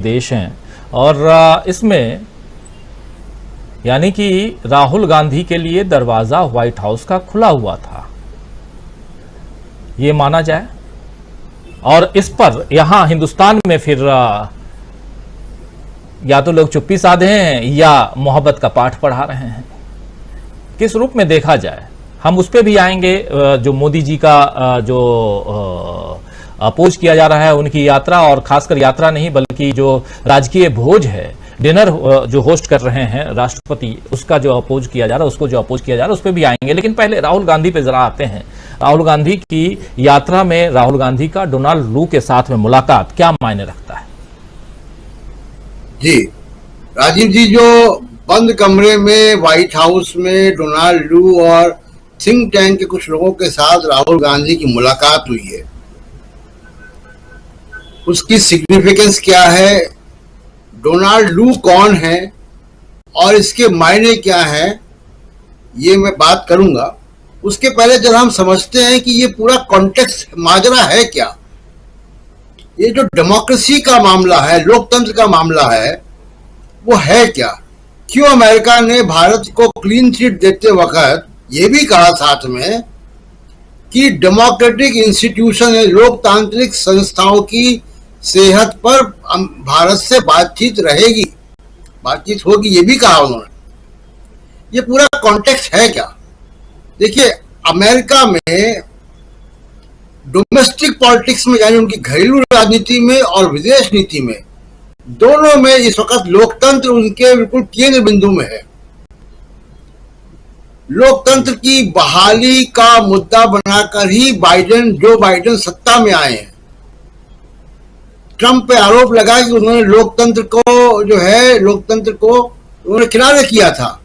देश हैं और इसमें यानी कि राहुल गांधी के लिए दरवाजा व्हाइट हाउस का खुला हुआ था, ये माना जाए। और इस पर यहां हिंदुस्तान में फिर या तो लोग चुप्पी साधे हैं या मोहब्बत का पाठ पढ़ा रहे हैं, किस रूप में देखा जाए। हम उस पर भी आएंगे। जो मोदी जी का जो अपोज किया जा रहा है उनकी यात्रा, और खासकर यात्रा नहीं बल्कि जो राजकीय भोज है, डिनर जो होस्ट कर रहे हैं राष्ट्रपति, उसका जो अपोज किया जा रहा है, उसको जो अपोज किया जा रहा है, उस पर भी आएंगे। लेकिन पहले राहुल गांधी पे जरा आते हैं। राहुल गांधी की यात्रा में राहुल गांधी का डोनाल्ड लू के साथ में मुलाकात क्या मायने रखता है? जी राजीव जी, जो बंद कमरे में व्हाइट हाउस में डोनाल्ड लू और थिंक टैंक के कुछ लोगों के साथ राहुल गांधी की मुलाकात हुई है, उसकी सिग्निफिकेंस क्या है, डोनाल्ड लू कौन है और इसके मायने क्या है, ये मैं बात करूंगा। उसके पहले जब हम समझते हैं कि ये पूरा कॉन्टेक्स्ट माजरा है क्या, ये जो डेमोक्रेसी का मामला है, लोकतंत्र का मामला है, वो है क्या। क्यों अमेरिका ने भारत को क्लीन चिट देते वक्त ये भी कहा साथ में कि डेमोक्रेटिक इंस्टीट्यूशन, लोकतांत्रिक संस्थाओं की सेहत पर भारत से बातचीत रहेगी, बातचीत होगी, ये भी कहा उन्होंने। ये पूरा कॉन्टेक्स्ट है क्या? देखिए, अमेरिका में डोमेस्टिक पॉलिटिक्स में, यानी उनकी घरेलू राजनीति में और विदेश नीति में, दोनों में इस वक्त लोकतंत्र उनके बिल्कुल केंद्र बिंदु में है। लोकतंत्र की बहाली का मुद्दा बनाकर ही जो बाइडेन सत्ता में आए हैं। ट्रंप पे आरोप लगा कि उन्होंने लोकतंत्र को उन्होंने किनारे किया था,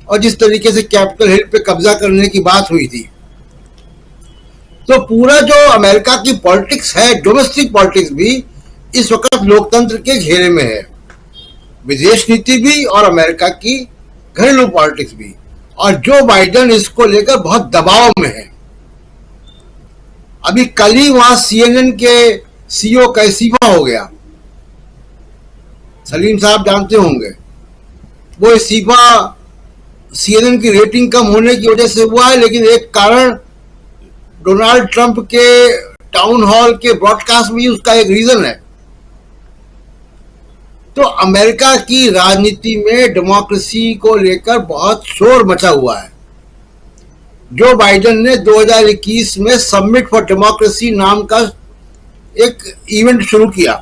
और जिस तरीके से कैपिटल हिल पे कब्जा करने की बात हुई थी। तो पूरा जो अमेरिका की पॉलिटिक्स है, डोमेस्टिक पॉलिटिक्स भी इस वक्त लोकतंत्र के घेरे में है, विदेश नीति भी और अमेरिका की घरेलू पॉलिटिक्स भी। और जो बाइडेन इसको लेकर बहुत दबाव में है। अभी कल ही वहां CNN के CEO का इस्तीफा हो गया, सलीम साहब जानते होंगे। वो इस्तीफा CNN की रेटिंग कम होने की वजह से हुआ है, लेकिन एक कारण डोनाल्ड ट्रंप के टाउन हॉल के ब्रॉडकास्ट भी उसका एक रीजन है। तो अमेरिका की राजनीति में डेमोक्रेसी को लेकर बहुत शोर मचा हुआ है। जो बाइडेन ने 2021 में समिट फॉर डेमोक्रेसी नाम का एक इवेंट शुरू किया,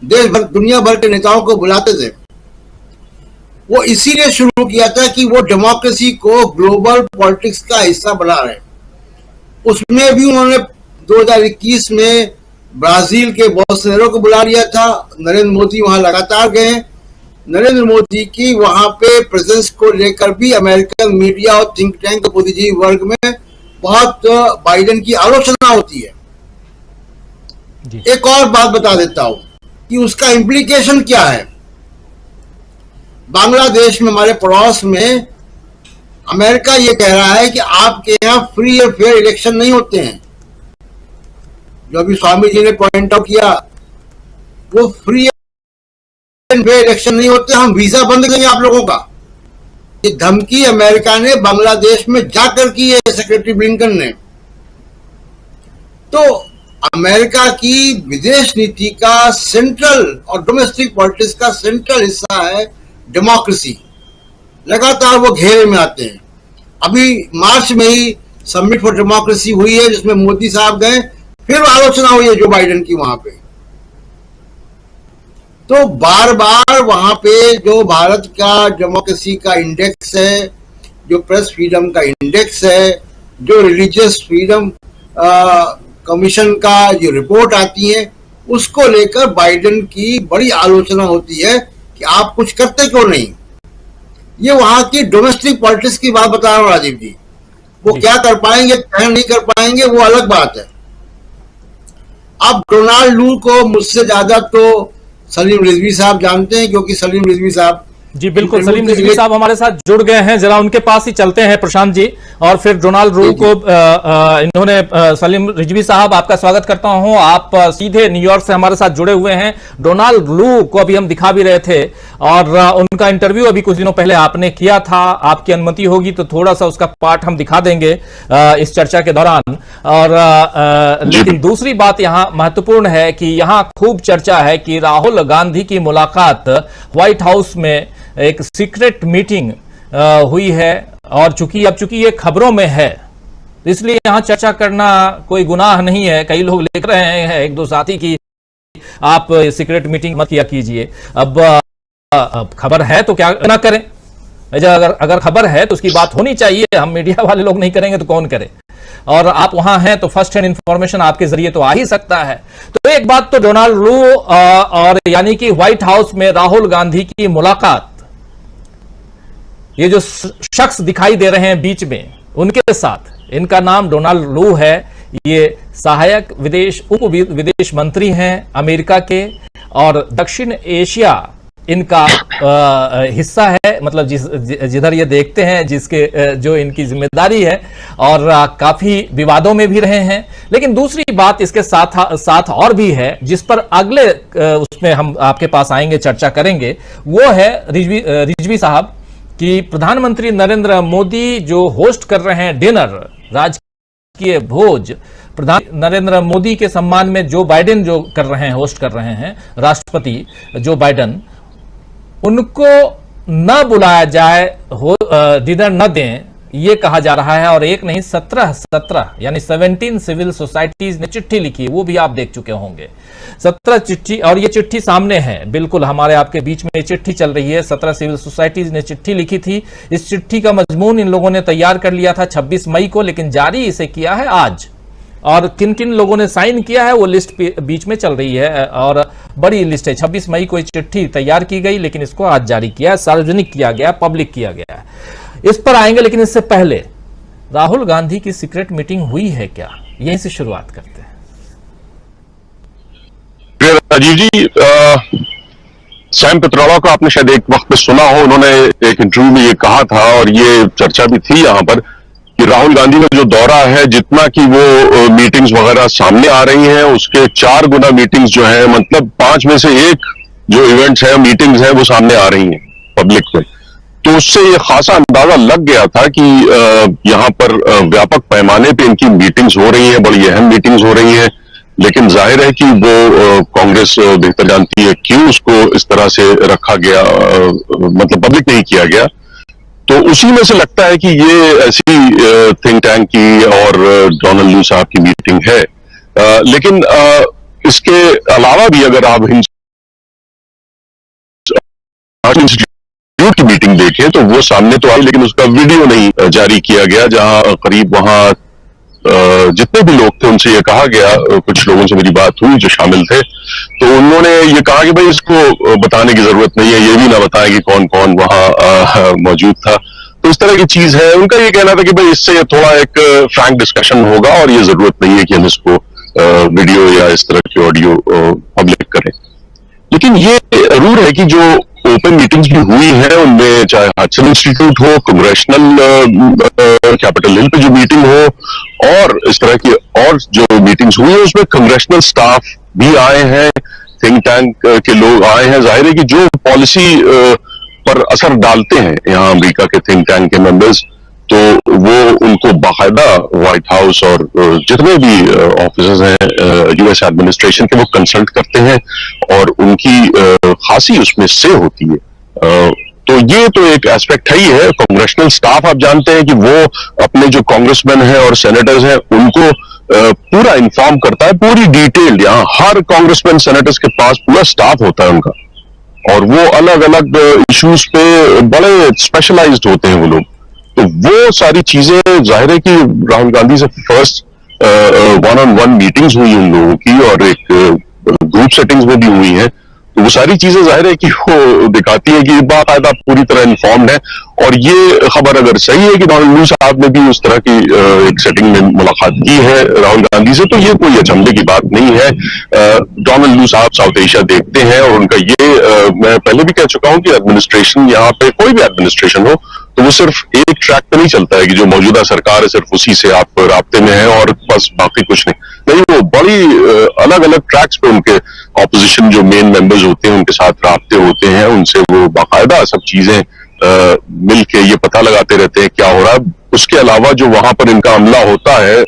देश भर दुनिया भर के नेताओं को बुलाते थे। वो इसीलिए शुरू किया था कि वो डेमोक्रेसी को ग्लोबल पॉलिटिक्स का हिस्सा बना रहे। उसमें भी उन्होंने 2021 में ब्राजील के बोल्सोनारो को बुला लिया था। नरेंद्र मोदी वहां लगातार गए। नरेंद्र मोदी की वहां पे प्रेजेंस को लेकर भी अमेरिकन मीडिया और थिंक टैंक बुद्धिजीवी वर्ग में बहुत बाइडेन की आलोचना होती है। एक और बात बता देता हूं कि उसका इम्प्लीकेशन क्या है। बांग्लादेश में, हमारे पड़ोस में, अमेरिका ये कह रहा है कि आपके यहाँ फ्री और फेयर इलेक्शन नहीं होते हैं। जो अभी स्वामी जी ने पॉइंट आउट किया, वो फ्री एंड फेयर इलेक्शन नहीं होते, हम वीजा बंद करेंगे आप लोगों का। ये धमकी अमेरिका ने बांग्लादेश में जाकर की है, सेक्रेटरी ब्लिंकन ने। तो अमेरिका की विदेश नीति का सेंट्रल और डोमेस्टिक पॉलिटिक्स का सेंट्रल हिस्सा है डेमोक्रेसी। लगातार वो घेरे में आते हैं। अभी मार्च में ही समिट फॉर डेमोक्रेसी हुई है, जिसमें मोदी साहब गए, फिर आलोचना हुई है जो बाइडेन की वहां पे। तो बार बार वहां पे जो भारत का डेमोक्रेसी का इंडेक्स है, जो प्रेस फ्रीडम का इंडेक्स है, जो रिलीजियस फ्रीडम कमीशन का जो रिपोर्ट आती है, उसको लेकर बाइडेन की बड़ी आलोचना होती है कि आप कुछ करते क्यों नहीं। ये वहां की डोमेस्टिक पॉलिटिक्स की बात बता रहा हूं राजीव जी। वो क्या कर पाएंगे, क्या नहीं कर पाएंगे, वो अलग बात है। अब डोनाल्ड लू को मुझसे ज्यादा तो सलीम रिजवी साहब जानते हैं, क्योंकि सलीम रिजवी साहब जी बिल्कुल, सलीम रिजवी साहब हमारे साथ जुड़ गए हैं, जरा उनके पास ही चलते हैं प्रशांत जी, और फिर डोनाल्ड रू को इन्होंने सलीम रिजवी साहब आपका स्वागत करता हूं। आप सीधे न्यूयॉर्क से हमारे साथ जुड़े हुए हैं। डोनाल्ड रू को अभी हम दिखा भी रहे थे और उनका इंटरव्यू अभी कुछ दिनों पहले आपने किया था। आपकी अनुमति होगी तो थोड़ा सा उसका पार्ट हम दिखा देंगे इस चर्चा के दौरान। और लेकिन दूसरी बात यहां महत्वपूर्ण है कि यहां खूब चर्चा है कि राहुल गांधी की मुलाकात व्हाइट हाउस में एक सीक्रेट मीटिंग हुई है, और चूंकि ये खबरों में है तो इसलिए यहां चर्चा करना कोई गुनाह नहीं है। कई लोग लिख रहे हैं, एक दो साथी, की आप सीक्रेट मीटिंग मत किया कीजिए। अब खबर है तो क्या ना करें, अगर खबर है तो उसकी बात होनी चाहिए। हम मीडिया वाले लोग नहीं करेंगे तो कौन करे, और आप वहां हैं तो फर्स्ट हैंड इंफॉर्मेशन आपके जरिए तो आ ही सकता है। तो एक बात तो डोनाल्ड रू और यानी कि व्हाइट हाउस में राहुल गांधी की मुलाकात, ये जो शख्स दिखाई दे रहे हैं बीच में उनके साथ, इनका नाम डोनाल्ड रू है। ये सहायक उप विदेश मंत्री हैं अमेरिका के, और दक्षिण एशिया इनका हिस्सा है, मतलब जिधर ये देखते हैं, जिसके जो इनकी जिम्मेदारी है, और काफी विवादों में भी रहे हैं। लेकिन दूसरी बात इसके साथ और भी है, जिस पर अगले उसमें हम आपके पास आएंगे, चर्चा करेंगे, वो है रिजवी साहब कि प्रधानमंत्री नरेंद्र मोदी जो होस्ट कर रहे हैं डिनर, राजकीय भोज, प्रधान नरेंद्र मोदी के सम्मान में जो बाइडेन जो कर रहे हैं, होस्ट कर रहे हैं, राष्ट्रपति जो बाइडेन, उनको न बुलाया जाए, डिनर न दें, ये कहा जा रहा है। और एक नहीं 17 यानी 17 सिविल सोसाइटीज ने चिट्ठी लिखी, वो भी आप देख चुके होंगे, 17 चिट्ठी, और ये चिट्ठी सामने है, बिल्कुल हमारे आपके बीच में ये चिट्ठी चल रही है। 17 सिविल सोसाइटीज ने चिट्ठी लिखी थी। इस चिट्ठी का मजमून इन लोगों ने तैयार कर लिया था 26 मई को, लेकिन जारी इसे किया है आज। और किन किन लोगों ने साइन किया है वो लिस्ट बीच में चल रही है, और बड़ी लिस्ट है। 26 मई को चिट्ठी तैयार की गई, लेकिन इसको आज जारी किया है, सार्वजनिक किया गया, पब्लिक किया गया है। इस पर आएंगे, लेकिन इससे पहले राहुल गांधी की सीक्रेट मीटिंग हुई है क्या, यहीं से शुरुआत करते हैं। राजीव जी, सैम पित्रोड़ा को आपने शायद एक वक्त पे सुना हो, उन्होंने एक इंटरव्यू में ये कहा था, और ये चर्चा भी थी यहाँ पर, कि राहुल गांधी का जो दौरा है, जितना कि वो मीटिंग्स वगैरह सामने आ रही हैं, उसके 4 गुना मीटिंग्स जो है, मतलब 5 में से 1 जो इवेंट्स है, मीटिंग्स है, वो सामने आ रही हैं पब्लिक में। तो उससे ये खासा अंदाजा लग गया था कि यहाँ पर व्यापक पैमाने पे इनकी मीटिंग्स हो रही हैं, बड़ी अहम मीटिंग्स हो रही हैं। लेकिन जाहिर है कि वो कांग्रेस बेहतर जानती है क्यों उसको इस तरह से रखा गया, मतलब पब्लिक नहीं किया गया। तो उसी में से लगता है कि ये ऐसी थिंक टैंक की और डोनाल्ड रू साहब की मीटिंग है। लेकिन इसके अलावा भी अगर आप इंस्टीट्यूट की मीटिंग देखें तो वो सामने तो आई, लेकिन उसका वीडियो नहीं जारी किया गया, जहां करीब वहां जितने भी लोग थे उनसे ये कहा गया, कुछ लोगों से मेरी बात हुई जो शामिल थे, तो उन्होंने ये कहा कि भाई इसको बताने की जरूरत नहीं है, ये भी ना बताएं कि कौन कौन वहां मौजूद था। तो इस तरह की चीज है। उनका ये कहना था कि भाई इससे थोड़ा एक फ्रैंक डिस्कशन होगा, और ये जरूरत नहीं है कि हम इसको वीडियो या इस तरह की ऑडियो पब्लिक करें। लेकिन ये जरूर है कि जो ओपन मीटिंग्स भी हुई हैं, उनमें चाहे हडसन इंस्टीट्यूट हो, कांग्रेशनल कैपिटल हिल पे जो मीटिंग हो, और इस तरह की और जो मीटिंग्स हुई है, उसमें कांग्रेशनल स्टाफ भी आए हैं, थिंक टैंक के लोग आए हैं। जाहिर है कि जो पॉलिसी पर असर डालते हैं यहाँ अमेरिका के थिंक टैंक के मेंबर्स, तो वो उनको बाकायदा व्हाइट हाउस और जितने भी ऑफिसर्स हैं यूएस एडमिनिस्ट्रेशन के, वो कंसल्ट करते हैं, और उनकी खासी उसमें से होती है। तो ये तो एक एस्पेक्ट है ही है। कांग्रेशनल स्टाफ आप जानते हैं कि वो अपने जो कांग्रेसमैन हैं और सेनेटर्स हैं उनको पूरा इन्फॉर्म करता है, पूरी डिटेल। यहाँ हर कांग्रेसमैन सेनेटर्स के पास पूरा स्टाफ होता है उनका, और वो अलग अलग इश्यूज पे बड़े स्पेशलाइज्ड होते हैं वो लोग। तो वो सारी चीजें जाहिर है कि राहुल गांधी से फर्स्ट 1-on-1 मीटिंग्स हुई उन लोगों की, और एक ग्रुप सेटिंग्स में भी हुई हैं। तो वो सारी चीजें जाहिर है कि वो दिखाती है कि बाकायदा पूरी तरह इन्फॉर्म्ड है। और ये खबर अगर सही है कि डोनाल्ड लू साहब ने भी उस तरह की एक सेटिंग में मुलाकात की है राहुल गांधी से, तो ये कोई अचंभे की बात नहीं है। डोनाल्ड लू साहब साउथ एशिया देखते हैं और उनका ये मैं पहले भी कह चुका हूं कि एडमिनिस्ट्रेशन, यहाँ पे कोई भी एडमिनिस्ट्रेशन हो तो वो सिर्फ एक ट्रैक पे नहीं चलता है कि जो मौजूदा सरकार है सिर्फ उसी से आप राब्ते में हैं और बस बाकी कुछ नहीं, वो बड़ी अलग अलग ट्रैक्स पे उनके ऑपोजिशन जो मेन मेंबर्स होते हैं उनके साथ राब्ते होते हैं, उनसे वो बाकायदा सब चीजें मिल के ये पता लगाते रहते हैं क्या हो रहा है। उसके अलावा जो वहां पर इनका हमला होता है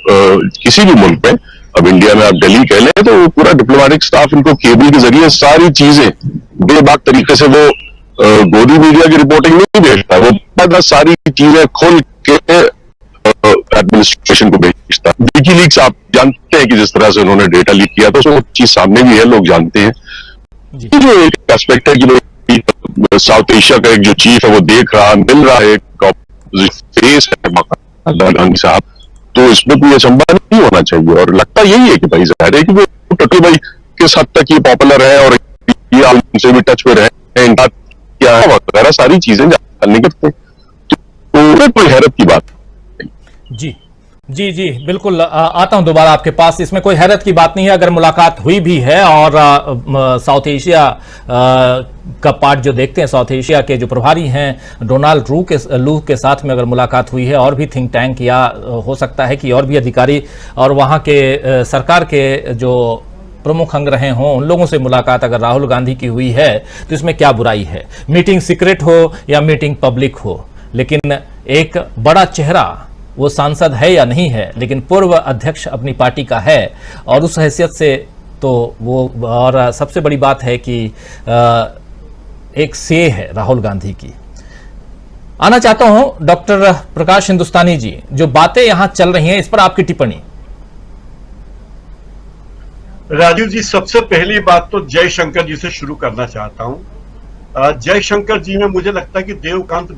किसी भी मुल्क में, अब इंडिया में आप दिल्ली कह लें तो पूरा डिप्लोमेटिक स्टाफ इनको केबल के जरिए सारी चीजें बेबाक तरीके से, वो गोदी मीडिया की रिपोर्टिंग नहीं भेजता, वो सारी चीजें खोल के एडमिनिस्ट्रेशन को भेजता। विकीलीक्स आप जानते हैं कि जिस तरह से उन्होंने डेटा लीक किया था, वो चीज सामने भी है, लोग जानते हैं। जो एक एस्पेक्ट है कि साउथ एशिया का एक जो चीफ है वो देख रहा, मिल रहा है, फेस है गांधी साहब, तो इसमें कोई अचंभा नहीं होना चाहिए। और लगता यही है कि भाई जाहिर है कि वो टट्टू भाई किस हद तक ये पॉपुलर है और ये उनसे भी टच में रहे, इनका क्या है वगैरह सारी चीजें जानने के, तो कोई हैरत की बात। जी जी जी बिल्कुल, आता हूं दोबारा आपके पास। इसमें कोई हैरत की बात नहीं है अगर मुलाकात हुई भी है, और साउथ एशिया का पार्ट जो देखते हैं, साउथ एशिया के जो प्रभारी हैं डोनाल्ड लू के साथ में अगर मुलाकात हुई है, और भी थिंक टैंक या हो सकता है कि और भी अधिकारी और वहां के सरकार के जो प्रमुख अंग रहे हों, उन लोगों से मुलाकात अगर राहुल गांधी की हुई है तो इसमें क्या बुराई है। मीटिंग सीक्रेट हो या मीटिंग पब्लिक हो, लेकिन एक बड़ा चेहरा, वो सांसद है या नहीं है, लेकिन पूर्व अध्यक्ष अपनी पार्टी का है, और उस हैसियत से तो वो, और सबसे बड़ी बात है कि एक से है राहुल गांधी की। आना चाहता हूं डॉक्टर प्रकाश हिंदुस्तानी जी, जो बातें यहां चल रही हैं इस पर आपकी टिप्पणी। राजीव जी, सबसे पहली बात तो जयशंकर जी से शुरू करना चाहता हूं। जयशंकर जी में मुझे लगता है कि देवकांत